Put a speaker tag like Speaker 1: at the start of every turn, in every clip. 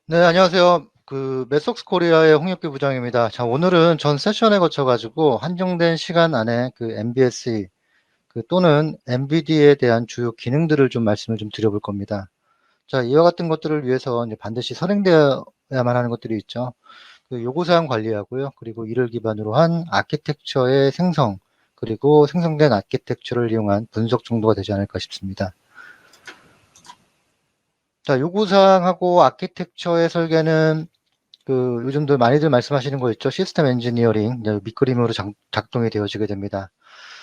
Speaker 1: 네, 안녕하세요. 메속스 코리아의 홍혁기 부장입니다. 자, 오늘은 전 세션에 거쳐가지고 한정된 시간 안에 MBSE 또는 MVD에 대한 주요 기능들을 좀 말씀을 좀 드려볼 겁니다. 자, 이와 같은 것들을 위해서 이제 반드시 선행되어야만 하는 것들이 있죠. 요구사항 관리하고요. 그리고 이를 기반으로 한 아키텍처의 생성, 그리고 생성된 아키텍처를 이용한 분석 정도가 되지 않을까 싶습니다. 자, 요구사항하고 아키텍처의 설계는 요즘도 많이들 말씀하시는 거 있죠. 시스템 엔지니어링, 이제 밑그림으로 작동이 되어지게 됩니다.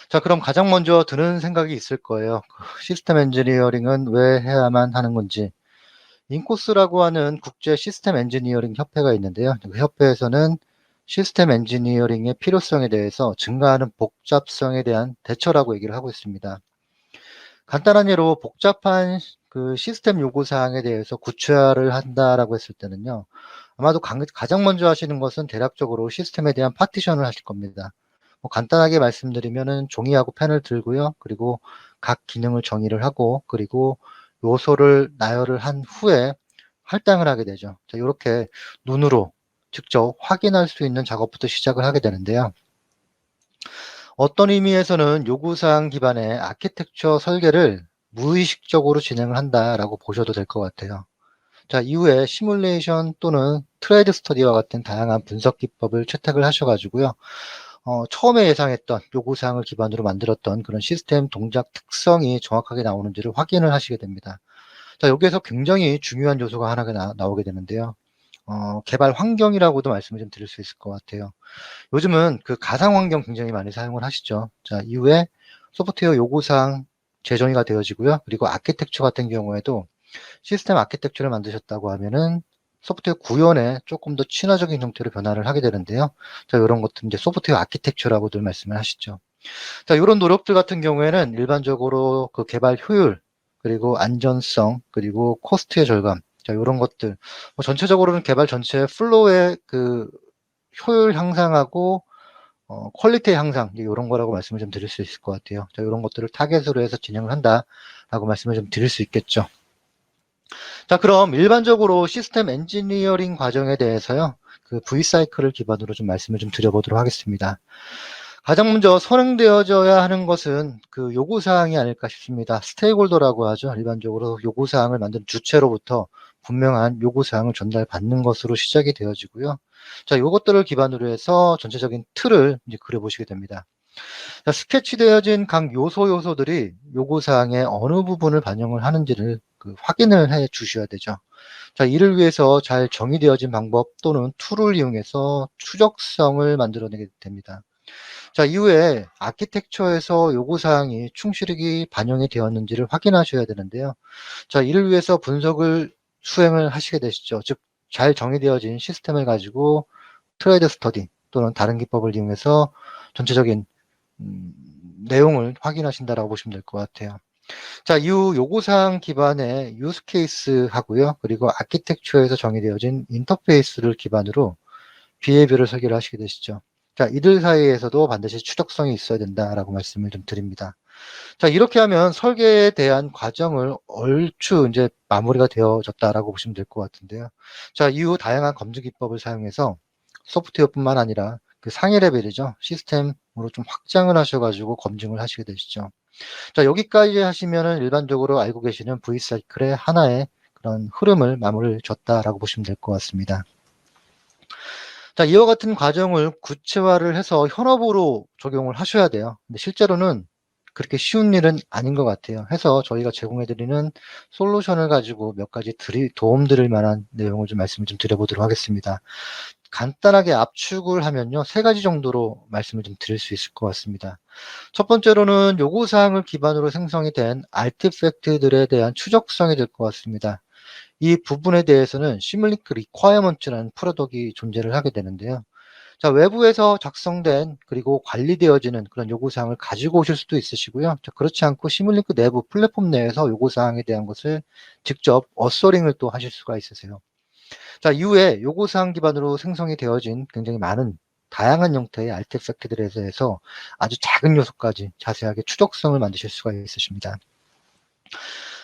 Speaker 1: 자, 그럼 가장 먼저 드는 생각이 있을 거예요. 시스템 엔지니어링은 왜 해야만 하는 건지. 인코스라고 하는 국제 시스템 엔지니어링 협회가 있는데요. 그 협회에서는 시스템 엔지니어링의 필요성에 대해서 증가하는 복잡성에 대한 대처라고 얘기를 하고 있습니다. 간단한 예로 복잡한 시스템 요구사항에 대해서 구체화를 한다라고 했을 때는요. 아마도 가장 먼저 하시는 것은 대략적으로 시스템에 대한 파티션을 하실 겁니다. 뭐 간단하게 말씀드리면은 종이하고 펜을 들고요. 그리고 각 기능을 정의를 하고, 그리고 요소를 나열을 한 후에 할당을 하게 되죠. 자, 이렇게 눈으로 직접 확인할 수 있는 작업부터 시작을 하게 되는데요. 어떤 의미에서는 요구사항 기반의 아키텍처 설계를 무의식적으로 진행을 한다라고 보셔도 될 것 같아요. 자, 이후에 시뮬레이션 또는 트레이드 스터디와 같은 다양한 분석 기법을 채택을 하셔가지고요. 처음에 예상했던 요구사항을 기반으로 만들었던 그런 시스템 동작 특성이 정확하게 나오는지를 확인을 하시게 됩니다. 자, 여기에서 굉장히 중요한 요소가 하나가 나오게 되는데요. 개발 환경이라고도 말씀을 좀 드릴 수 있을 것 같아요. 요즘은 가상 환경 굉장히 많이 사용을 하시죠. 자, 이후에 소프트웨어 요구사항 재정의가 되어지고요. 그리고 아키텍처 같은 경우에도 시스템 아키텍처를 만드셨다고 하면은 소프트웨어 구현에 조금 더 친화적인 형태로 변화를 하게 되는데요. 자, 이런 것들 이제 소프트웨어 아키텍처라고들 말씀을 하시죠. 자, 이런 노력들 같은 경우에는 일반적으로 개발 효율, 그리고 안전성, 그리고 코스트의 절감, 자, 이런 것들, 뭐 전체적으로는 개발 전체 플로우의 효율 향상하고 퀄리티 향상, 이런 거라고 말씀을 좀 드릴 수 있을 것 같아요. 자, 이런 것들을 타겟으로 해서 진행을 한다라고 말씀을 좀 드릴 수 있겠죠. 자, 그럼 일반적으로 시스템 엔지니어링 과정에 대해서요, V사이클을 기반으로 좀 말씀을 좀 드려보도록 하겠습니다. 가장 먼저 선행되어져야 하는 것은 요구사항이 아닐까 싶습니다. 스테이크홀더라고 하죠. 일반적으로 요구사항을 만든 주체로부터 분명한 요구사항을 전달받는 것으로 시작이 되어지고요. 자, 요것들을 기반으로 해서 전체적인 틀을 이제 그려보시게 됩니다. 자, 스케치되어진 각 요소들이 요구사항의 어느 부분을 반영을 하는지를 확인을 해 주셔야 되죠. 자, 이를 위해서 잘 정의되어진 방법 또는 툴을 이용해서 추적성을 만들어내게 됩니다. 자, 이후에 아키텍처에서 요구사항이 충실히 반영이 되었는지를 확인하셔야 되는데요. 자, 이를 위해서 분석을 수행을 하시게 되시죠. 즉, 잘 정의되어진 시스템을 가지고 트레이드 스터디 또는 다른 기법을 이용해서 전체적인 음, 내용을 확인하신다라고 보시면 될 것 같아요. 자, 이후 요구사항 기반의 유스 케이스 하고요. 그리고 아키텍처에서 정의되어진 인터페이스를 기반으로 비헤비어를 설계를 하시게 되시죠. 자, 이들 사이에서도 반드시 추적성이 있어야 된다라고 말씀을 좀 드립니다. 자, 이렇게 하면 설계에 대한 과정을 얼추 이제 마무리가 되어졌다라고 보시면 될 것 같은데요. 자, 이후 다양한 검증 기법을 사용해서 소프트웨어뿐만 아니라 상위 레벨이죠. 시스템으로 좀 확장을 하셔가지고 검증을 하시게 되시죠. 자, 여기까지 하시면은 일반적으로 알고 계시는 V사이클의 하나의 그런 흐름을 마무리를 줬다라고 보시면 될 것 같습니다. 자, 이와 같은 과정을 구체화를 해서 현업으로 적용을 하셔야 돼요. 근데 실제로는 그렇게 쉬운 일은 아닌 것 같아요. 해서 저희가 제공해드리는 솔루션을 가지고 몇 가지 도움 드릴 만한 내용을 좀 말씀을 좀 드려보도록 하겠습니다. 간단하게 압축을 하면요, 세 가지 정도로 말씀을 좀 드릴 수 있을 것 같습니다. 첫 번째로는 요구사항을 기반으로 생성이 된 아티팩트들에 대한 추적성이 될 것 같습니다. 이 부분에 대해서는 시뮬링크 리콰이어먼트라는 프로덕이 존재를 하게 되는데요. 자, 외부에서 작성된 그리고 관리되어지는 그런 요구사항을 가지고 오실 수도 있으시고요. 자, 그렇지 않고 시뮬링크 내부 플랫폼 내에서 요구사항에 대한 것을 직접 어서링을 또 하실 수가 있으세요. 자, 이후에 요구사항 기반으로 생성이 되어진 굉장히 많은 다양한 형태의 아티팩트들에 대해서 아주 작은 요소까지 자세하게 추적성을 만드실 수가 있으십니다.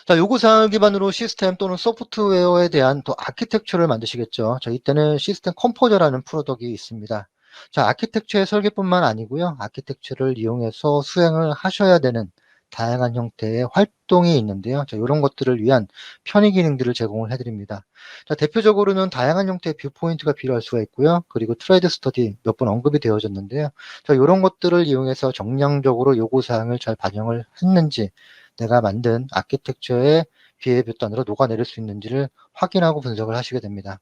Speaker 1: 자, 요구사항을 기반으로 시스템 또는 소프트웨어에 대한 또 아키텍처를 만드시겠죠. 자, 이때는 시스템 컴포저라는 프로덕이 있습니다. 자, 아키텍처의 설계뿐만 아니고요. 아키텍처를 이용해서 수행을 하셔야 되는 다양한 형태의 활동이 있는데요. 자, 이런 것들을 위한 편의 기능들을 제공을 해드립니다. 자, 대표적으로는 다양한 형태의 뷰포인트가 필요할 수가 있고요. 그리고 트레이드 스터디 몇 번 언급이 되어졌는데요. 자, 이런 것들을 이용해서 정량적으로 요구사항을 잘 반영을 했는지, 내가 만든 아키텍처의 비해볕단으로 녹아내릴 수 있는지를 확인하고 분석을 하시게 됩니다.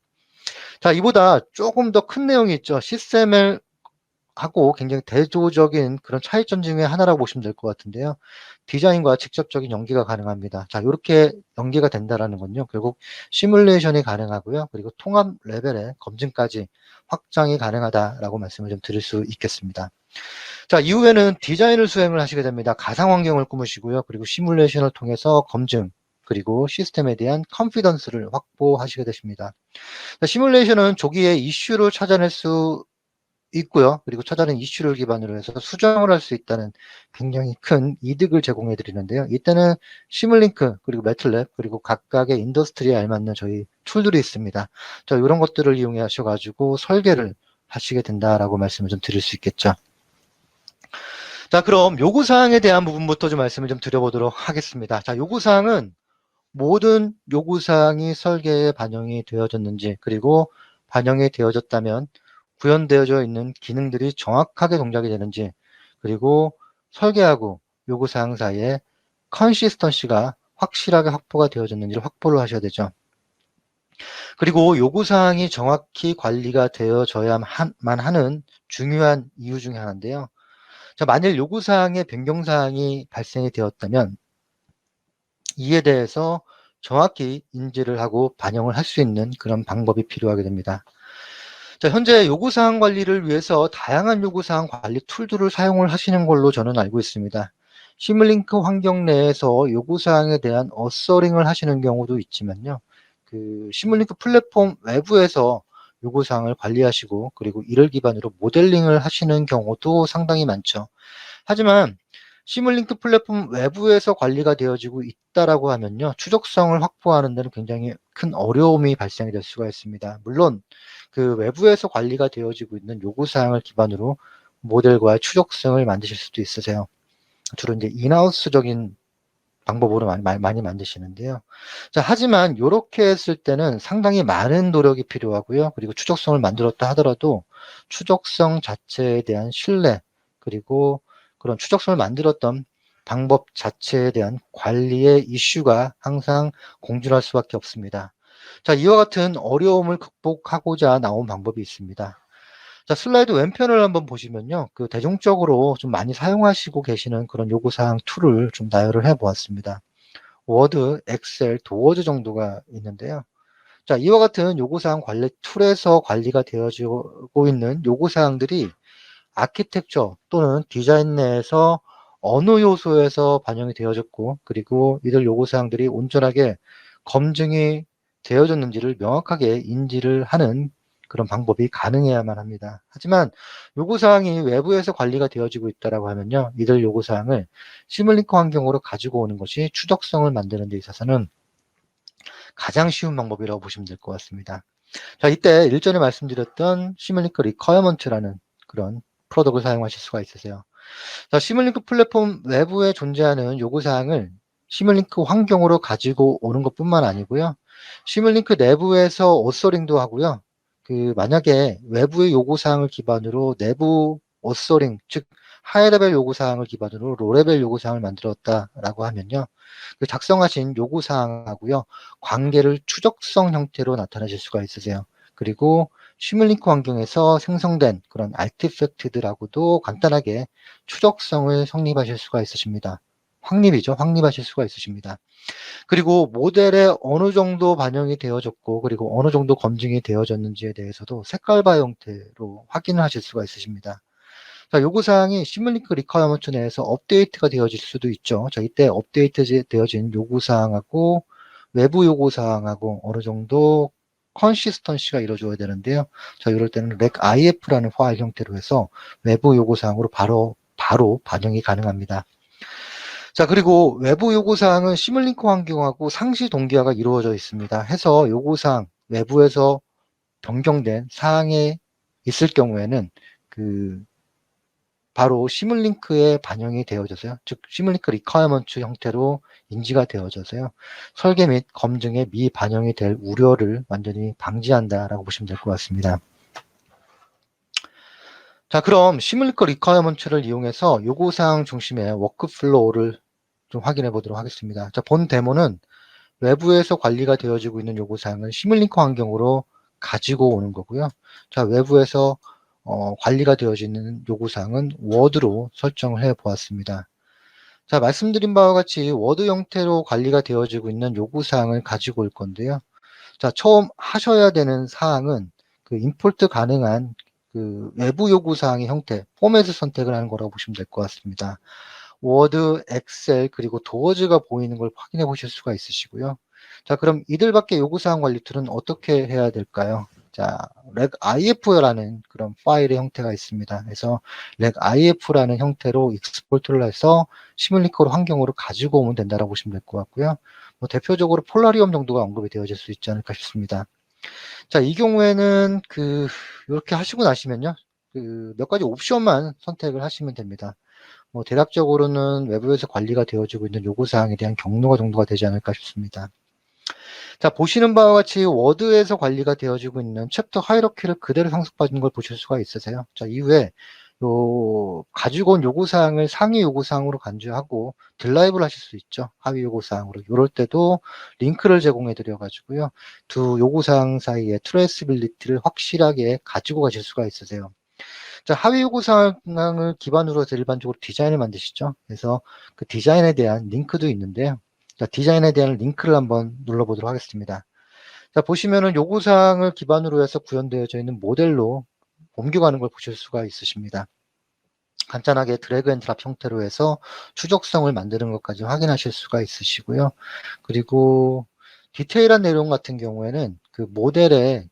Speaker 1: 자, 이보다 조금 더 큰 내용이 있죠. 시스템을 하고 굉장히 대조적인 그런 차이점 중에 하나라고 보시면 될 것 같은데요. 디자인과 직접적인 연계가 가능합니다. 자, 이렇게 연계가 된다라는 건요. 결국 시뮬레이션이 가능하고요. 그리고 통합 레벨의 검증까지 확장이 가능하다라고 말씀을 좀 드릴 수 있겠습니다. 자, 이후에는 디자인을 수행을 하시게 됩니다. 가상 환경을 꾸미시고요. 그리고 시뮬레이션을 통해서 검증, 그리고 시스템에 대한 컨피던스를 확보하시게 되십니다. 자, 시뮬레이션은 조기에 이슈를 찾아낼 수 있고요. 그리고 찾아낸 이슈를 기반으로 해서 수정을 할 수 있다는 굉장히 큰 이득을 제공해 드리는데요. 이때는 시뮬링크, 그리고 매틀랩, 그리고 각각의 인더스트리에 알맞는 저희 툴들이 있습니다. 자, 이런 것들을 이용해 하셔가지고 설계를 하시게 된다라고 말씀을 좀 드릴 수 있겠죠. 자, 그럼 요구사항에 대한 부분부터 좀 말씀을 좀 드려보도록 하겠습니다. 자, 요구사항은 모든 요구사항이 설계에 반영이 되어졌는지, 그리고 반영이 되어졌다면 구현되어져 있는 기능들이 정확하게 동작이 되는지, 그리고 설계하고 요구사항 사이에 컨시스턴시가 확실하게 확보가 되어졌는지를 확보를 하셔야 되죠. 그리고 요구사항이 정확히 관리가 되어져야만 하는 중요한 이유 중에 하나인데요. 자, 만일 요구사항의 변경사항이 발생이 되었다면 이에 대해서 정확히 인지를 하고 반영을 할 수 있는 그런 방법이 필요하게 됩니다. 자, 현재 요구사항 관리를 위해서 다양한 요구사항 관리 툴들을 사용을 하시는 걸로 저는 알고 있습니다. 시뮬링크 환경 내에서 요구사항에 대한 어서링을 하시는 경우도 있지만요. 그 시뮬링크 플랫폼 외부에서 요구사항을 관리하시고, 그리고 이를 기반으로 모델링을 하시는 경우도 상당히 많죠. 하지만 시뮬링크 플랫폼 외부에서 관리가 되어지고 있다라고 하면요, 추적성을 확보하는 데는 굉장히 큰 어려움이 발생이 될 수가 있습니다. 물론 그 외부에서 관리가 되어지고 있는 요구사항을 기반으로 모델과 추적성을 만드실 수도 있으세요. 주로 이제 인하우스적인 방법으로 많이 만드시는데요. 자, 하지만 이렇게 했을 때는 상당히 많은 노력이 필요하고요. 그리고 추적성을 만들었다 하더라도 추적성 자체에 대한 신뢰, 그리고 그런 추적성을 만들었던 방법 자체에 대한 관리의 이슈가 항상 공존할 수밖에 없습니다. 자, 이와 같은 어려움을 극복하고자 나온 방법이 있습니다. 자, 슬라이드 왼편을 한번 보시면요. 그 대중적으로 좀 많이 사용하시고 계시는 그런 요구사항 툴을 좀 나열을 해 보았습니다. 워드, 엑셀, 도어즈 정도가 있는데요. 자, 이와 같은 요구사항 관리 툴에서 관리가 되어지고 있는 요구사항들이 아키텍처 또는 디자인 내에서 어느 요소에서 반영이 되어졌고, 그리고 이들 요구사항들이 온전하게 검증이 되어졌는지를 명확하게 인지를 하는 그런 방법이 가능해야만 합니다. 하지만 요구사항이 외부에서 관리가 되어지고 있다고 하면요, 이들 요구사항을 시뮬링크 환경으로 가지고 오는 것이 추적성을 만드는 데 있어서는 가장 쉬운 방법이라고 보시면 될 것 같습니다. 자, 이때 일전에 말씀드렸던 시뮬링크 리퀘어먼트라는 그런 프로덕을 사용하실 수가 있으세요. 자, 시뮬링크 플랫폼 외부에 존재하는 요구사항을 시뮬링크 환경으로 가지고 오는 것뿐만 아니고요. 시뮬링크 내부에서 오서링도 하고요. 그 만약에 외부의 요구사항을 기반으로 내부 오서링, 즉 하이레벨 요구사항을 기반으로 로레벨 요구사항을 만들었다라고 하면요. 그 작성하신 요구사항하고요. 관계를 추적성 형태로 나타내실 수가 있으세요. 그리고 시뮬링크 환경에서 생성된 그런 아티팩트들하고도 간단하게 추적성을 성립하실 수가 있으십니다. 확립이죠. 확립하실 수가 있으십니다. 그리고 모델에 어느 정도 반영이 되어졌고, 그리고 어느 정도 검증이 되어졌는지에 대해서도 색깔바 형태로 확인을 하실 수가 있으십니다. 자, 요구사항이 시뮬링크 리퀘어먼트 내에서 업데이트가 되어질 수도 있죠. 자, 이때 업데이트 되어진 요구사항하고 외부 요구사항하고 어느 정도 컨시스턴시가 이루어져야 되는데요. 자, 이럴 때는 recif라는 파일 형태로 해서 외부 요구사항으로 바로 반영이 가능합니다. 자, 그리고 외부 요구사항은 시뮬링크 환경하고 상시 동기화가 이루어져 있습니다. 해서 요구사항, 외부에서 변경된 사항에 있을 경우에는 그 바로 시뮬링크에 반영이 되어져서요. 즉 시뮬링크 리퀘어먼트 형태로 인지가 되어져서요. 설계 및 검증에 미반영이 될 우려를 완전히 방지한다라고 보시면 될 것 같습니다. 자, 그럼 시뮬링크 리퀘어먼트를 이용해서 요구사항 중심의 워크플로우를 좀 확인해 보도록 하겠습니다. 자, 본 데모는 외부에서 관리가 되어지고 있는 요구사항을 시뮬링크 환경으로 가지고 오는 거고요. 자, 외부에서 관리가 되어지는 요구사항은 워드로 설정을 해 보았습니다. 자, 말씀드린 바와 같이 워드 형태로 관리가 되어지고 있는 요구사항을 가지고 올 건데요. 자, 처음 하셔야 되는 사항은 그 임포트 가능한 그 외부 요구사항의 형태, 포맷을 선택을 하는 거라고 보시면 될 것 같습니다. 워드, 엑셀, 그리고 도어즈가 보이는 걸 확인해 보실 수가 있으시고요. 자, 그럼 이들밖에 요구사항 관리 툴은 어떻게 해야 될까요? 자, regIF라는 그런 파일의 형태가 있습니다. 그래서 regIF라는 형태로 익스포트를 해서 시뮬리커로 환경으로 가지고 오면 된다고 보시면 될 것 같고요. 뭐 대표적으로 폴라리움 정도가 언급이 되어질 수 있지 않을까 싶습니다. 자, 이 경우에는 이렇게 하시고 나시면요. 몇 가지 옵션만 선택을 하시면 됩니다. 뭐 대략적으로는 외부에서 관리가 되어지고 있는 요구사항에 대한 경로가 정도가 되지 않을까 싶습니다. 자, 보시는 바와 같이 워드에서 관리가 되어지고 있는 챕터 하이러키를 그대로 상속받은 걸 보실 수가 있으세요. 자, 이후에 가지고 온 요구사항을 상위 요구사항으로 간주하고 드라이브를 하실 수 있죠. 하위 요구사항으로. 이럴 때도 링크를 제공해 드려 가지고요. 두 요구사항 사이의 트레이스빌리티를 확실하게 가지고 가실 수가 있으세요. 자, 하위 요구사항을 기반으로 해서 일반적으로 디자인을 만드시죠. 그래서 그 디자인에 대한 링크도 있는데요. 자, 디자인에 대한 링크를 한번 눌러보도록 하겠습니다. 자, 보시면은 요구사항을 기반으로 해서 구현되어져 있는 모델로 옮겨가는 걸 보실 수가 있으십니다. 간단하게 드래그 앤 드랍 형태로 해서 추적성을 만드는 것까지 확인하실 수가 있으시고요. 그리고 디테일한 내용 같은 경우에는 그 모델의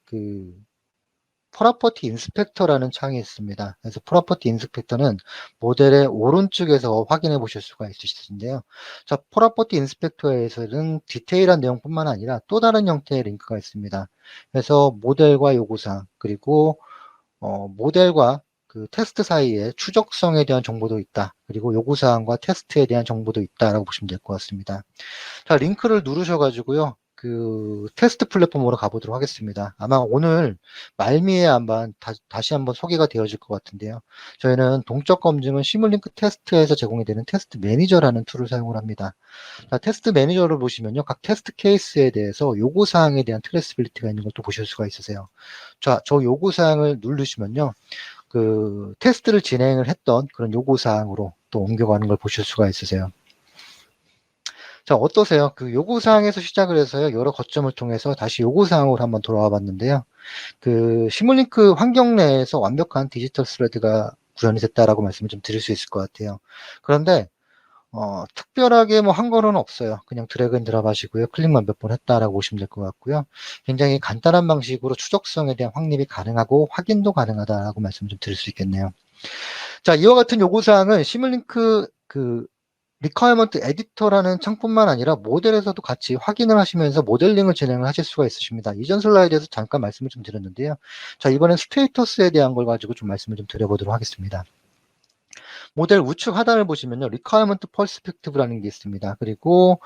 Speaker 1: 프로퍼티 인스펙터라는 창이 있습니다. 그래서 프로퍼티 인스펙터는 모델의 오른쪽에서 확인해 보실 수가 있으신데요. 자, 프로퍼티 인스펙터에서는 디테일한 내용뿐만 아니라 또 다른 형태의 링크가 있습니다. 그래서 모델과 요구사항, 그리고 모델과 그 테스트 사이에 추적성에 대한 정보도 있다. 그리고 요구사항과 테스트에 대한 정보도 있다라고 보시면 될 것 같습니다. 자, 링크를 누르셔가지고요. 그 테스트 플랫폼으로 가보도록 하겠습니다. 아마 오늘 말미에 다시 한번 소개가 되어질 것 같은데요. 저희는 동적 검증은 시뮬링크 테스트에서 제공이 되는 테스트 매니저라는 툴을 사용을 합니다. 자, 테스트 매니저를 보시면요. 각 테스트 케이스에 대해서 요구사항에 대한 트레이스빌리티가 있는 걸 또 보실 수가 있으세요. 자, 저 요구사항을 누르시면요. 그 테스트를 진행을 했던 그런 요구사항으로 또 옮겨가는 걸 보실 수가 있으세요. 자, 어떠세요? 그 요구사항에서 시작을 해서요, 여러 거점을 통해서 다시 요구사항으로 한번 돌아와 봤는데요. 그 시뮬링크 환경 내에서 완벽한 디지털 스레드가 구현이 됐다라고 말씀을 좀 드릴 수 있을 것 같아요. 그런데, 특별하게 뭐 한 거는 없어요. 그냥 드래그 앤 드랍 하시고요. 클릭만 몇 번 했다라고 보시면 될 것 같고요. 굉장히 간단한 방식으로 추적성에 대한 확립이 가능하고 확인도 가능하다라고 말씀을 좀 드릴 수 있겠네요. 자, 이와 같은 요구사항은 시뮬링크 리퀘어먼트 에디터라는 창뿐만 아니라 모델에서도 같이 확인을 하시면서 모델링을 진행을 하실 수가 있으십니다. 이전 슬라이드에서 잠깐 말씀을 좀 드렸는데요. 자, 이번엔 스테이터스에 대한 걸 가지고 좀 말씀을 좀 드려보도록 하겠습니다. 모델 우측 하단을 보시면요. 리퀘어먼트 퍼스펙티브라는 게 있습니다. 그리고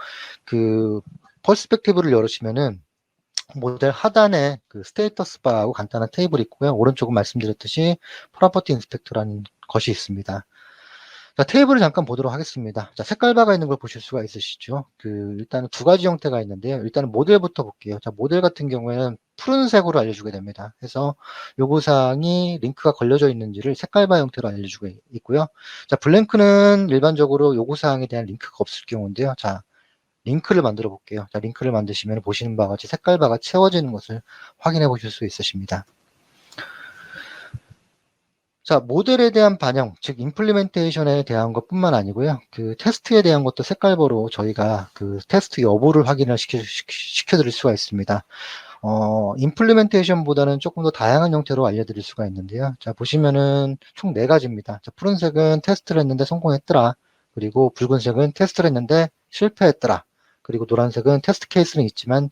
Speaker 1: 그 퍼스펙티브를 열으시면은 모델 하단에 그 스테이터스 바하고 간단한 테이블이 있고요. 오른쪽은 말씀드렸듯이 프로퍼티 인스펙터라는 것이 있습니다. 자, 테이블을 잠깐 보도록 하겠습니다. 자, 색깔바가 있는 걸 보실 수가 있으시죠? 일단은 두 가지 형태가 있는데요. 일단은 모델부터 볼게요. 자, 모델 같은 경우에는 푸른색으로 알려주게 됩니다. 그래서 요구사항이 링크가 걸려져 있는지를 색깔바 형태로 알려주고 있고요. 자, 블랭크는 일반적으로 요구사항에 대한 링크가 없을 경우인데요. 자, 링크를 만들어 볼게요. 자, 링크를 만드시면 보시는 바와 같이 색깔바가 채워지는 것을 확인해 보실 수 있으십니다. 자, 모델에 대한 반영, 즉 임플리멘테이션에 대한 것뿐만 아니고요. 그 테스트에 대한 것도 색깔별로 저희가 그 테스트 여부를 확인을 시켜드릴 수가 있습니다. 임플리멘테이션보다는 조금 더 다양한 형태로 알려드릴 수가 있는데요. 자, 보시면은 총 4가지입니다. 자, 푸른색은 테스트를 했는데 성공했더라. 그리고 붉은색은 테스트를 했는데 실패했더라. 그리고 노란색은 테스트 케이스는 있지만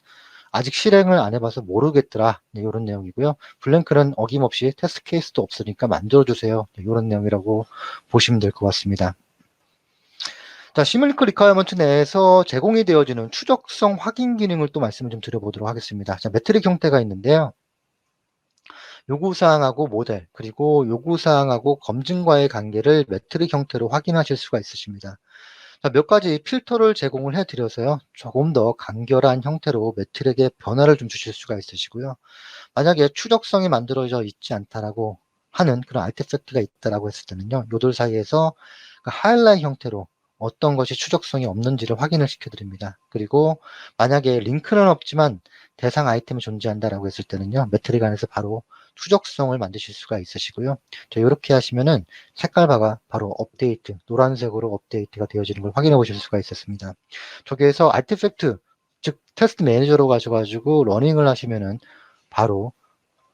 Speaker 1: 아직 실행을 안 해봐서 모르겠더라. 네, 이런 내용이고요. 블랭크는 어김없이 테스트 케이스도 없으니까 만들어주세요. 네, 이런 내용이라고 보시면 될 것 같습니다. 자, 시뮬링크 리퀘어먼트 내에서 제공이 되어지는 추적성 확인 기능을 또 말씀을 좀 드려보도록 하겠습니다. 자, 매트릭 형태가 있는데요. 요구사항하고 모델, 그리고 요구사항하고 검증과의 관계를 매트릭 형태로 확인하실 수가 있으십니다. 자, 몇 가지 필터를 제공을 해드려서요. 조금 더 간결한 형태로 매트릭에 변화를 좀 주실 수가 있으시고요. 만약에 추적성이 만들어져 있지 않다라고 하는 그런 아티팩트가 있다라고 했을 때는요. 요들 사이에서 그 하이라이트 형태로 어떤 것이 추적성이 없는지를 확인을 시켜드립니다. 그리고 만약에 링크는 없지만 대상 아이템이 존재한다라고 했을 때는요. 매트릭 안에서 바로 추적성을 만드실 수가 있으시고요. 자, 이렇게 하시면은 색깔바가 바로 업데이트, 노란색으로 업데이트가 되어지는 걸 확인해 보실 수가 있었습니다. 저기에서 아티팩트, 즉 테스트 매니저로 가셔가지고 러닝을 하시면은 바로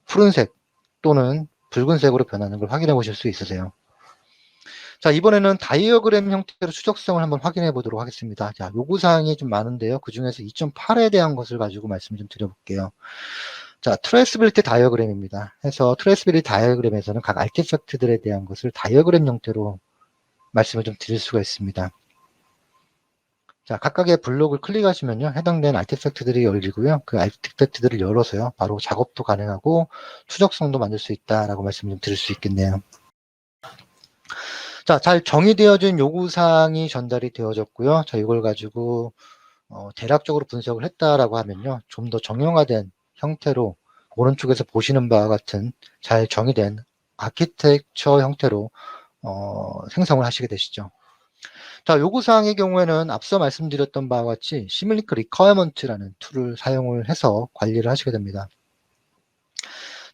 Speaker 1: 푸른색 또는 붉은색으로 변하는 걸 확인해 보실 수 있으세요. 자, 이번에는 다이어그램 형태로 추적성을 한번 확인해 보도록 하겠습니다. 자, 요구사항이 좀 많은데요. 그 중에서 2.8에 대한 것을 가지고 말씀 좀 드려볼게요. 자, 트레이스빌리티 다이어그램입니다. 해서 트레이스빌리티 다이어그램에서는 각 아티팩트들에 대한 것을 다이어그램 형태로 말씀을 좀 드릴 수가 있습니다. 자, 각각의 블록을 클릭하시면요. 해당되는 아티팩트들이 열리고요. 그 아티팩트들을 열어서요. 바로 작업도 가능하고 추적성도 만들 수 있다라고 말씀을 좀 드릴 수 있겠네요. 자, 잘 정의되어진 요구사항이 전달이 되어졌고요. 자, 이걸 가지고 대략적으로 분석을 했다라고 하면요. 좀 더 정형화된 형태로 오른쪽에서 보시는 바와 같은 잘 정의된 아키텍처 형태로 생성을 하시게 되시죠. 자, 요구사항의 경우에는 앞서 말씀드렸던 바와 같이 시뮬링크 리퀘어먼트라는 툴을 사용을 해서 관리를 하시게 됩니다.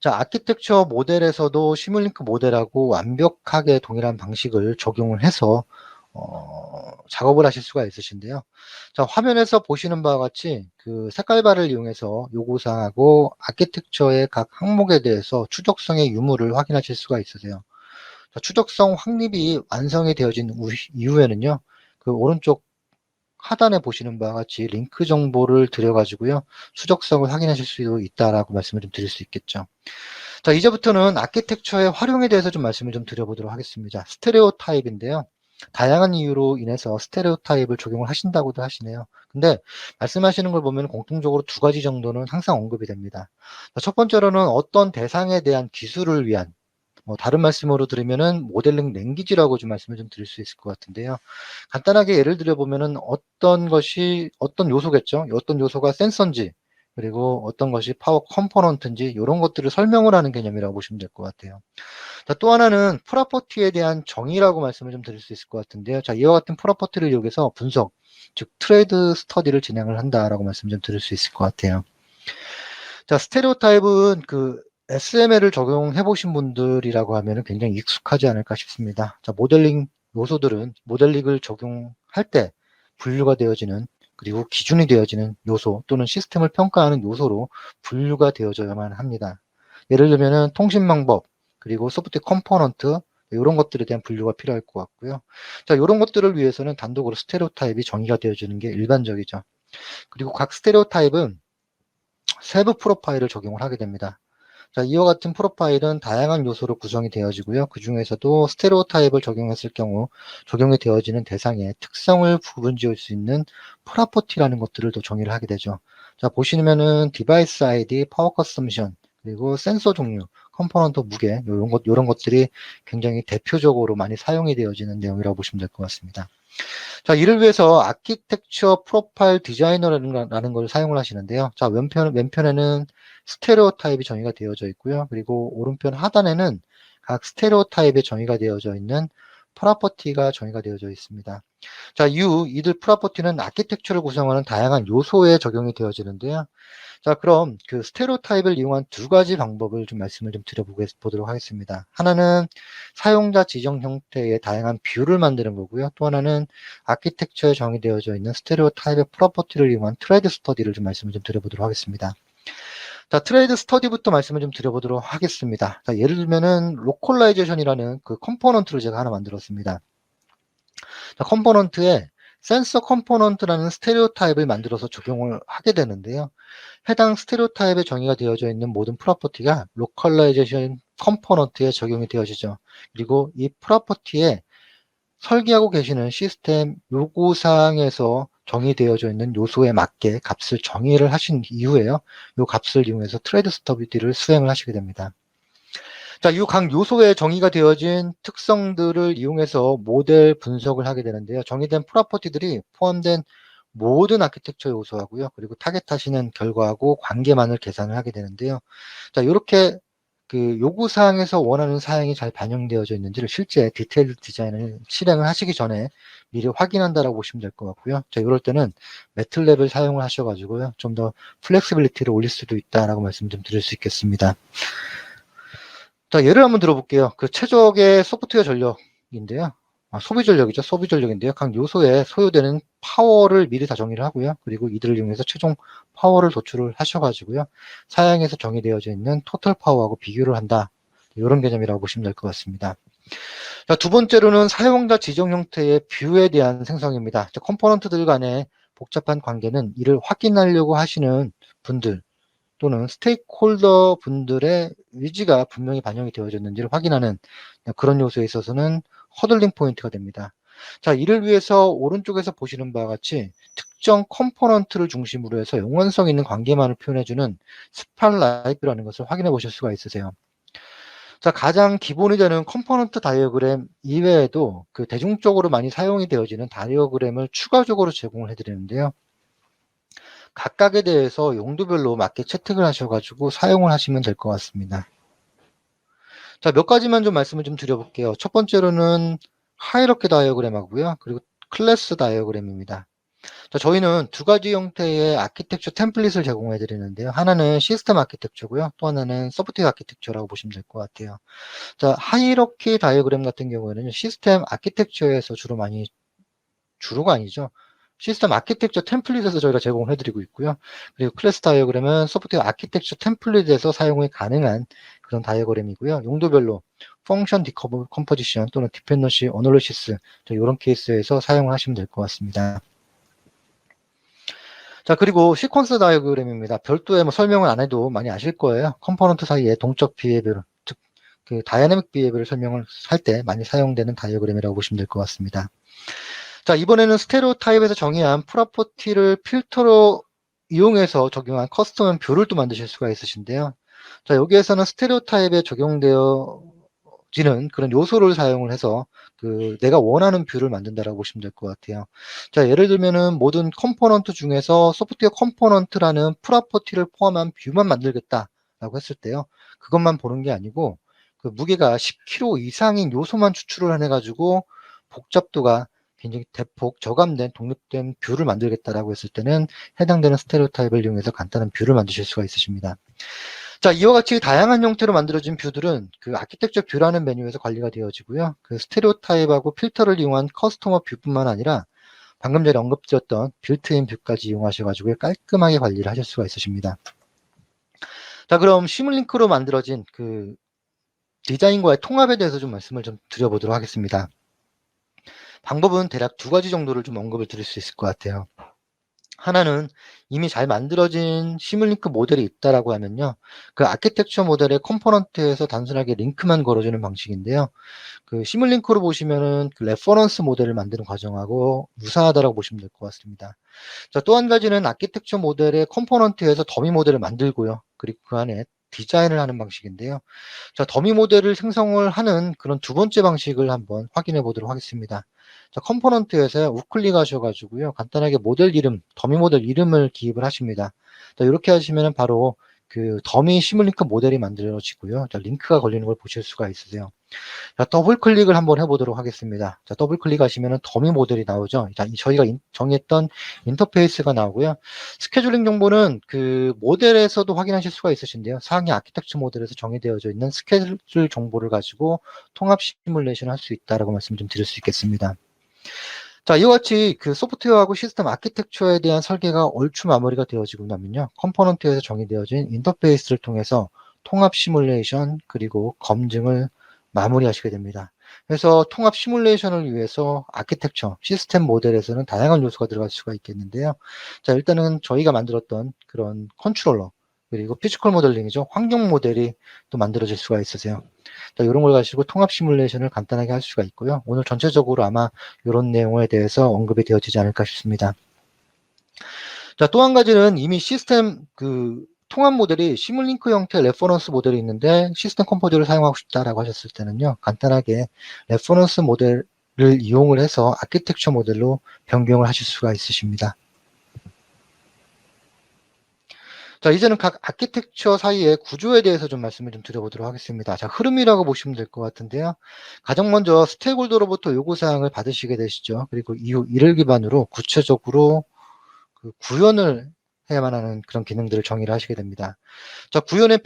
Speaker 1: 자, 아키텍처 모델에서도 시뮬링크 모델하고 완벽하게 동일한 방식을 적용을 해서 작업을 하실 수가 있으신데요. 자, 화면에서 보시는 바와 같이 그 색깔바를 이용해서 요구사항하고 아키텍처의 각 항목에 대해서 추적성의 유무를 확인하실 수가 있으세요. 자, 추적성 확립이 완성이 되어진 이후에는요, 그 오른쪽 하단에 보시는 바와 같이 링크 정보를 들여가지고요, 추적성을 확인하실 수 있다라고 말씀을 좀 드릴 수 있겠죠. 자, 이제부터는 아키텍처의 활용에 대해서 좀 말씀을 좀 드려보도록 하겠습니다. 스테레오 타입인데요. 다양한 이유로 인해서 스테레오 타입을 적용을 하신다고도 하시네요. 근데 말씀하시는 걸 보면 공통적으로 두 가지 정도는 항상 언급이 됩니다. 자, 첫 번째로는 어떤 대상에 대한 기술을 위한 다른 말씀으로 들으면은 모델링 랭귀지라고 좀 말씀을 좀 드릴 수 있을 것 같은데요. 간단하게 예를 들어 보면은 어떤 것이 어떤 요소겠죠. 어떤 요소가 센서인지 그리고 어떤 것이 파워 컴포넌트인지 이런 것들을 설명을 하는 개념이라고 보시면 될 것 같아요. 자, 또 하나는 프로퍼티에 대한 정의라고 말씀을 좀 드릴 수 있을 것 같은데요. 자, 이와 같은 프로퍼티를 이용해서 분석, 즉 트레이드 스터디를 진행을 한다라고 말씀 좀 드릴 수 있을 것 같아요. 자, 스테레오 타입은 그 SML을 적용해 보신 분들이라고 하면 굉장히 익숙하지 않을까 싶습니다. 자, 모델링 요소들은 모델링을 적용할 때 분류가 되어지는 그리고 기준이 되어지는 요소 또는 시스템을 평가하는 요소로 분류가 되어져야만 합니다. 예를 들면은 통신 방법 그리고 소프트웨어 컴포넌트 이런 것들에 대한 분류가 필요할 것 같고요. 자, 이런 것들을 위해서는 단독으로 스테레오 타입이 정의가 되어지는 게 일반적이죠. 그리고 각 스테레오 타입은 세부 프로파일을 적용을 하게 됩니다. 자, 이와 같은 프로파일은 다양한 요소로 구성이 되어지고요. 그 중에서도 스테레오 타입을 적용했을 경우 적용이 되어지는 대상의 특성을 구분지을 수 있는 프로퍼티라는 것들을 또 정의를 하게 되죠. 자, 보시면은 디바이스 아이디, 파워 컨섬션, 그리고 센서 종류, 컴포넌트 무게, 이런 것들이 굉장히 대표적으로 많이 사용이 되어지는 내용이라고 보시면 될 것 같습니다. 자, 이를 위해서 아키텍처 프로파일 디자이너라는 걸 사용을 하시는데요. 자, 왼편에는 스테레오 타입이 정의가 되어져 있고요. 그리고 오른편 하단에는 각 스테레오 타입에 정의가 되어져 있는 프로퍼티가 정의가 되어져 있습니다. 자, 이들 프로퍼티는 아키텍처를 구성하는 다양한 요소에 적용이 되어지는데요. 자, 그럼 그 스테레오 타입을 이용한 두 가지 방법을 좀 말씀을 좀 드려보도록 하겠습니다. 하나는 사용자 지정 형태의 다양한 뷰를 만드는 거고요. 또 하나는 아키텍처에 정의되어져 있는 스테레오 타입의 프로퍼티를 이용한 트레이드 스터디를 좀 말씀을 좀 드려보도록 하겠습니다. 자, 트레이드 스터디부터 말씀을 좀 드려보도록 하겠습니다. 자, 예를 들면은 로컬라이제이션이라는 그 컴포넌트를 제가 하나 만들었습니다. 자, 컴포넌트에 센서 컴포넌트라는 스테레오 타입을 만들어서 적용을 하게 되는데요. 해당 스테레오 타입에 정의가 되어져 있는 모든 프로퍼티가 로컬라이제이션 컴포넌트에 적용이 되어지죠. 그리고 이 프로퍼티에 설계하고 계시는 시스템 요구사항에서 정의되어져 있는 요소에 맞게 값을 정의를 하신 이후에요. 이 값을 이용해서 트레이드 스터디를 수행을 하시게 됩니다. 자, 이 각 요소에 정의가 되어진 특성들을 이용해서 모델 분석을 하게 되는데요. 정의된 프로퍼티들이 포함된 모든 아키텍처 요소하고요. 그리고 타겟하시는 결과하고 관계만을 계산을 하게 되는데요. 자, 이렇게 그 요구사항에서 원하는 사양이 잘 반영되어져 있는지를 실제 디테일 디자인을 실행을 하시기 전에 미리 확인한다라고 보시면 될 것 같고요. 자, 이럴 때는 매틀랩을 사용을 하셔가지고요. 좀 더 플렉시빌리티를 올릴 수도 있다라고 말씀 좀 드릴 수 있겠습니다. 자, 예를 한번 들어볼게요. 그 최적의 소프트웨어 전력인데요. 소비 전력이죠. 소비 전력인데요. 각 요소에 소요되는 파워를 미리 다 정의를 하고요. 그리고 이들을 이용해서 최종 파워를 도출을 하셔가지고요. 사양에서 정의되어져 있는 토탈 파워하고 비교를 한다. 이런 개념이라고 보시면 될 것 같습니다. 자, 두 번째로는 사용자 지정 형태의 뷰에 대한 생성입니다. 자, 컴포넌트들 간의 복잡한 관계는 이를 확인하려고 하시는 분들, 또는 스테이크홀더 분들의 의지가 분명히 반영이 되어졌는지를 확인하는 그런 요소에 있어서는 허들링 포인트가 됩니다. 자, 이를 위해서 오른쪽에서 보시는 바와 같이 특정 컴포넌트를 중심으로 해서 영원성 있는 관계만을 표현해주는 스팟라이트라는 것을 확인해 보실 수가 있으세요. 자, 가장 기본이 되는 컴포넌트 다이어그램 이외에도 그 대중적으로 많이 사용이 되어지는 다이어그램을 추가적으로 제공을 해드리는데요. 각각에 대해서 용도별로 맞게 채택을 하셔가지고 사용을 하시면 될 것 같습니다. 자, 몇 가지만 좀 말씀을 좀 드려볼게요. 첫 번째로는 하이러키 다이어그램 하고요. 그리고 클래스 다이어그램입니다. 자, 저희는 두 가지 형태의 아키텍처 템플릿을 제공해 드리는데요. 하나는 시스템 아키텍처고요. 또 하나는 소프트웨어 아키텍처라고 보시면 될 것 같아요. 자, 하이러키 다이어그램 같은 경우에는 시스템 아키텍처에서 주로가 아니죠. 시스템 아키텍처 템플릿에서 저희가 제공을 해드리고 있고요. 그리고 클래스 다이어그램은 소프트웨어 아키텍처 템플릿에서 사용이 가능한 그런 다이어그램이고요. 용도별로 펑션 디컴포지션 또는 디펜던시 어널리시스 이런 케이스에서 사용을 하시면 될 것 같습니다. 자, 그리고 시퀀스 다이어그램입니다. 별도의 뭐 설명을 안 해도 많이 아실 거예요. 컴포넌트 사이의 동적 비해별, 즉, 그 다이내믹 비해별을 설명을 할 때 많이 사용되는 다이어그램이라고 보시면 될 것 같습니다. 자, 이번에는 스테레오 타입에서 정의한 프로퍼티를 필터로 이용해서 적용한 커스텀한 뷰를 또 만드실 수가 있으신데요. 자, 여기에서는 스테레오 타입에 적용되어지는 그런 요소를 사용을 해서 내가 원하는 뷰를 만든다라고 보시면 될 것 같아요. 자, 예를 들면은 모든 컴포넌트 중에서 소프트웨어 컴포넌트라는 프로퍼티를 포함한 뷰만 만들겠다라고 했을 때요. 그것만 보는 게 아니고 그 무게가 10kg 이상인 요소만 추출을 해가지고 복잡도가 굉장히 대폭 저감된 독립된 뷰를 만들겠다라고 했을 때는 해당되는 스테레오 타입을 이용해서 간단한 뷰를 만드실 수가 있으십니다. 자, 이와 같이 다양한 형태로 만들어진 뷰들은 그 아키텍처 뷰라는 메뉴에서 관리가 되어지고요. 그 스테레오 타입하고 필터를 이용한 커스터머 뷰뿐만 아니라 방금 전에 언급드렸던 빌트인 뷰까지 이용하셔가지고 깔끔하게 관리를 하실 수가 있으십니다. 자, 그럼 시뮬링크로 만들어진 그 디자인과의 통합에 대해서 좀 말씀을 좀 드려보도록 하겠습니다. 방법은 대략 두 가지 정도를 좀 언급을 드릴 수 있을 것 같아요. 하나는 이미 잘 만들어진 시뮬링크 모델이 있다라고 하면요. 그 아키텍처 모델의 컴포넌트에서 단순하게 링크만 걸어주는 방식인데요. 그 시뮬링크로 보시면은 그 레퍼런스 모델을 만드는 과정하고 유사하다라고 보시면 될 것 같습니다. 자, 또 한 가지는 아키텍처 모델의 컴포넌트에서 더미 모델을 만들고요. 그리고 그 안에 디자인을 하는 방식인데요. 자, 더미 모델을 생성을 하는 그런 두 번째 방식을 한번 확인해 보도록 하겠습니다. 자, 컴포넌트에서 우클릭 하셔가지고요. 간단하게 모델 이름, 더미 모델 이름을 기입을 하십니다. 자, 이렇게 하시면 바로 그 더미 시뮬링크 모델이 만들어지고요. 자, 링크가 걸리는 걸 보실 수가 있으세요. 자, 더블 클릭을 한번 해보도록 하겠습니다. 자, 더블 클릭하시면 더미 모델이 나오죠. 자, 저희가 정했던 인터페이스가 나오고요. 스케줄링 정보는 그 모델에서도 확인하실 수가 있으신데요. 상위 아키텍처 모델에서 정의되어져 있는 스케줄 정보를 가지고 통합 시뮬레이션을 할 수 있다라고 말씀 좀 드릴 수 있겠습니다. 자, 이와 같이 그 소프트웨어하고 시스템 아키텍처에 대한 설계가 얼추 마무리가 되어지고 나면요. 컴포넌트에서 정의되어진 인터페이스를 통해서 통합 시뮬레이션 그리고 검증을 마무리하시게 됩니다. 그래서 통합 시뮬레이션을 위해서 아키텍처, 시스템 모델에서는 다양한 요소가 들어갈 수가 있겠는데요. 자, 일단은 저희가 만들었던 그런 컨트롤러, 그리고 피지컬 모델링이죠. 환경 모델이 또 만들어질 수가 있으세요. 자, 이런 걸 가지고 통합 시뮬레이션을 간단하게 할 수가 있고요. 오늘 전체적으로 아마 이런 내용에 대해서 언급이 되어지지 않을까 싶습니다. 자, 또 한 가지는 이미 시스템 통합 모델이 시뮬링크 형태의 레퍼런스 모델이 있는데 시스템 컴포즈를 사용하고 싶다라고 하셨을 때는요, 간단하게 레퍼런스 모델을 이용을 해서 아키텍처 모델로 변경을 하실 수가 있으십니다. 자, 이제는 각 아키텍처 사이의 구조에 대해서 좀 말씀을 좀 드려보도록 하겠습니다. 자, 흐름이라고 보시면 될 것 같은데요. 가장 먼저 스테이크홀더로부터 요구사항을 받으시게 되시죠. 그리고 이후 이를 기반으로 구체적으로 구현을 해야만 하는 그런 기능들을 정의를 하시게 됩니다. 자, 구현의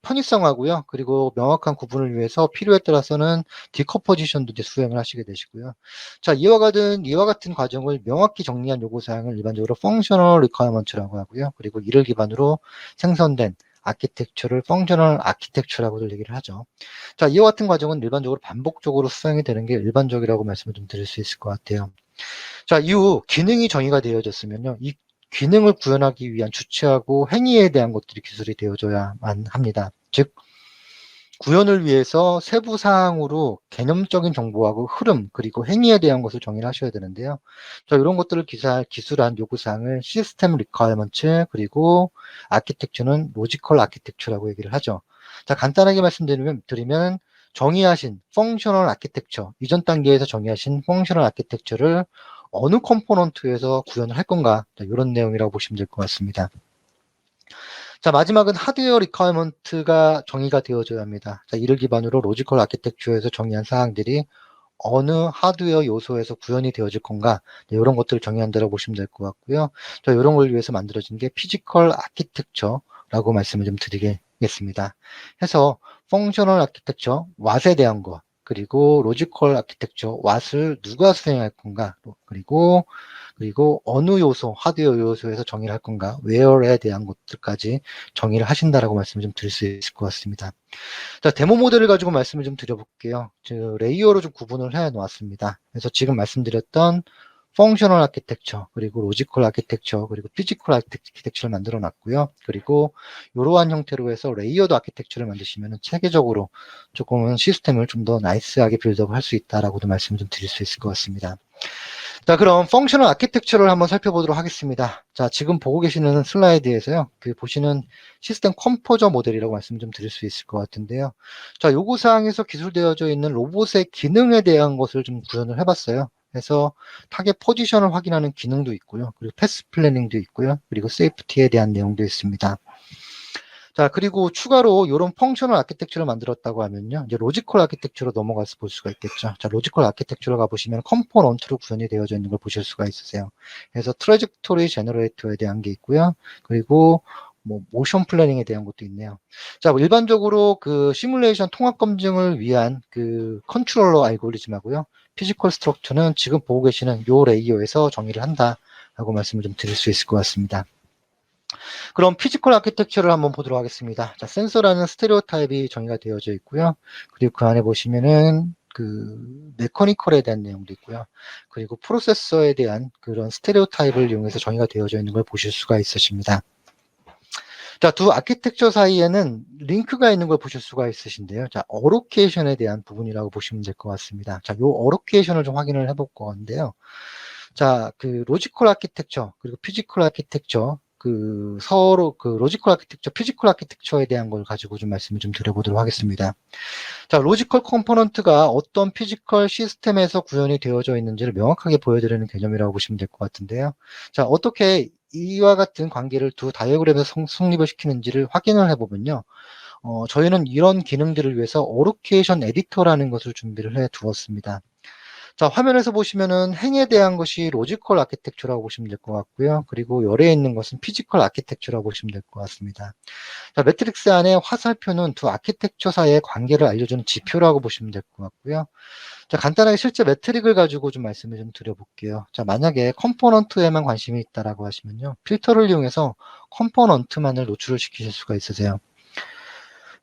Speaker 1: 편의성하고요. 그리고 명확한 구분을 위해서 필요에 따라서는 디컴포지션도 이제 수행을 하시게 되시고요. 자, 이와 같은 과정을 명확히 정리한 요구사항을 일반적으로 펑셔널 리퀘어먼트라고 하고요. 그리고 이를 기반으로 생성된 아키텍처를 펑셔널 아키텍처라고도 얘기를 하죠. 자, 이와 같은 과정은 일반적으로 반복적으로 수행이 되는 게 일반적이라고 말씀을 좀 드릴 수 있을 것 같아요. 자, 이후 기능이 정의가 되어졌으면요. 이 기능을 구현하기 위한 주체하고 행위에 대한 것들이 기술이 되어져야만 합니다. 즉, 구현을 위해서 세부 사항으로 개념적인 정보하고 흐름, 그리고 행위에 대한 것을 정의를 하셔야 되는데요. 자, 이런 것들을 기술한 요구사항을 시스템 리퀘어먼트, 그리고 아키텍처는 로지컬 아키텍처라고 얘기를 하죠. 자, 간단하게 말씀드리면 정의하신 펑셔널 아키텍처, 이전 단계에서 정의하신 펑셔널 아키텍처를 어느 컴포넌트에서 구현을 할 건가, 자, 이런 내용이라고 보시면 될 것 같습니다. 자, 마지막은 하드웨어 리퀘어먼트가 정의가 되어져야 합니다. 자, 이를 기반으로 로지컬 아키텍처에서 정의한 사항들이 어느 하드웨어 요소에서 구현이 되어질 건가, 네, 이런 것들을 정의한다고 보시면 될 것 같고요. 자, 이런 걸 위해서 만들어진 게 피지컬 아키텍처라고 말씀을 좀 드리겠습니다. 해서 펑셔널 아키텍처, 왓에 대한 것, 그리고 로지컬 아키텍처, 왓을 누가 수행할 건가, 그리고 어느 요소, 하드웨어 요소에서 정의를 할 건가, where에 대한 것들까지 정의를 하신다라고 말씀을 좀 드릴 수 있을 것 같습니다. 자, 데모 모델을 가지고 말씀을 좀 드려볼게요. 레이어로 좀 구분을 해 놓았습니다. 그래서 지금 말씀드렸던 펑셔널 아키텍처, 그리고 로지컬 아키텍처, 그리고 피지컬 아키텍처를 만들어 놨고요. 그리고 이러한 형태로 해서 레이어드 아키텍처를 만드시면 체계적으로 조금은 시스템을 좀 더 나이스하게 빌드업 할 수 있다라고도 말씀을 좀 드릴 수 있을 것 같습니다. 자, 그럼 펑셔널 아키텍처를 한번 살펴보도록 하겠습니다. 자, 지금 보고 계시는 슬라이드에서요, 보시는 시스템 컴포저 모델이라고 말씀 좀 드릴 수 있을 것 같은데요. 자, 요구사항에서 기술되어져 있는 로봇의 기능에 대한 것을 좀 구현을 해봤어요. 그래서 타겟 포지션을 확인하는 기능도 있고요. 그리고 패스 플래닝도 있고요. 그리고 세이프티에 대한 내용도 있습니다. 자, 그리고 추가로 이런 펑셔널 아키텍처를 만들었다고 하면요, 이제 로지컬 아키텍처로 넘어가서 볼 수가 있겠죠. 자, 로지컬 아키텍처로 가보시면 컴포넌트로 구현이 되어져 있는 걸 보실 수가 있으세요. 그래서 트래젝토리 제너레이터에 대한 게 있고요. 그리고 모션 플래닝에 대한 것도 있네요. 자, 일반적으로 시뮬레이션 통합 검증을 위한 컨트롤러 알고리즘하고요. 피지컬 스트럭처는 지금 보고 계시는 요 레이어에서 정의를 한다라고 말씀을 좀 드릴 수 있을 것 같습니다. 그럼 피지컬 아키텍처를 한번 보도록 하겠습니다. 자, 센서라는 스테레오 타입이 정의가 되어져 있고요. 그리고 그 안에 보시면은 메커니컬에 대한 내용도 있고요. 그리고 프로세서에 대한 그런 스테레오 타입을 이용해서 정의가 되어져 있는 걸 보실 수가 있으십니다. 자, 두 아키텍처 사이에는 링크가 있는 걸 보실 수가 있으신데요. 자, 어로케이션에 대한 부분이라고 보시면 될 것 같습니다. 자, 요 어로케이션을 좀 확인을 해볼 건데요. 자, 로지컬 아키텍처, 그리고 피지컬 아키텍처, 서로 로지컬 아키텍처, 피지컬 아키텍처에 대한 걸 가지고 좀 말씀을 좀 드려보도록 하겠습니다. 자, 로지컬 컴포넌트가 어떤 피지컬 시스템에서 구현이 되어져 있는지를 명확하게 보여드리는 개념이라고 보시면 될 것 같은데요. 자, 어떻게 이와 같은 관계를 두 다이어그램에서 성립을 시키는지를 확인을 해보면요. 저희는 이런 기능들을 위해서 어로케이션 에디터라는 것을 준비를 해 두었습니다. 자, 화면에서 보시면은 행에 대한 것이 로지컬 아키텍처라고 보시면 될 것 같고요. 그리고 열에 있는 것은 피지컬 아키텍처라고 보시면 될 것 같습니다. 자, 매트릭스 안에 화살표는 두 아키텍처 사이의 관계를 알려주는 지표라고 보시면 될 것 같고요. 자, 간단하게 실제 매트릭을 가지고 좀 말씀을 좀 드려볼게요. 자, 만약에 컴포넌트에만 관심이 있다라고 하시면요. 필터를 이용해서 컴포넌트만을 노출을 시키실 수가 있으세요.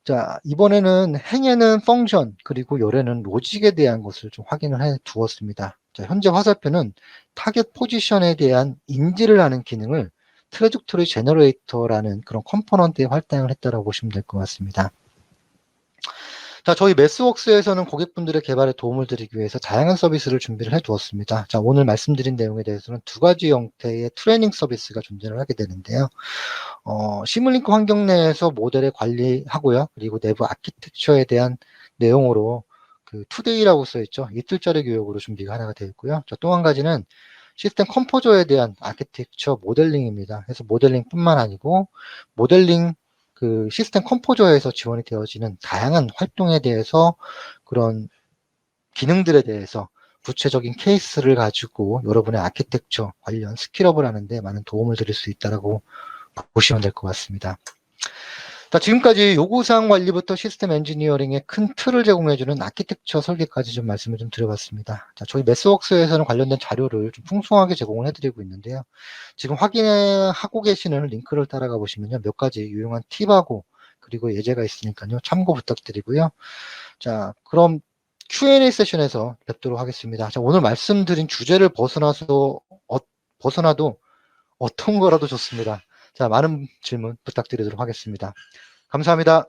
Speaker 1: 자, 이번에는 행에는 펑션, 그리고 열에는 로직에 대한 것을 좀 확인을 해 두었습니다. 자, 현재 화살표는 타겟 포지션에 대한 인지를 하는 기능을 트래젝토리 제너레이터라는 그런 컴포넌트에 할당을 했다라고 보시면 될 것 같습니다. 자, 저희 매스웍스에서는 고객분들의 개발에 도움을 드리기 위해서 다양한 서비스를 준비를 해 두었습니다. 자, 오늘 말씀드린 내용에 대해서는 두 가지 형태의 트레이닝 서비스가 존재를 하게 되는데요. 시뮬링크 환경 내에서 모델을 관리하고요. 그리고 내부 아키텍처에 대한 내용으로 그 투데이라고 써있죠. 이틀짜리 교육으로 준비가 하나가 되어 있고요. 또 한 가지는 시스템 컴포저에 대한 아키텍처 모델링입니다. 그래서 모델링뿐만 아니고 모델링 그 시스템 컴포저에서 지원이 되어지는 다양한 활동에 대해서 그런 기능들에 대해서 구체적인 케이스를 가지고 여러분의 아키텍처 관련 스킬업을 하는데 많은 도움을 드릴 수 있다라고 보시면 될 것 같습니다. 자, 지금까지 요구사항 관리부터 시스템 엔지니어링의 큰 틀을 제공해주는 아키텍처 설계까지 좀 말씀을 좀 드려봤습니다. 자, 저희 매스웍스에서는 관련된 자료를 좀 풍성하게 제공을 해드리고 있는데요. 지금 확인하고 계시는 링크를 따라가 보시면요. 몇 가지 유용한 팁하고 그리고 예제가 있으니까요. 참고 부탁드리고요. 자, 그럼 Q&A 세션에서 뵙도록 하겠습니다. 자, 오늘 말씀드린 주제를 벗어나도 어떤 거라도 좋습니다. 자, 많은 질문 부탁드리도록 하겠습니다. 감사합니다.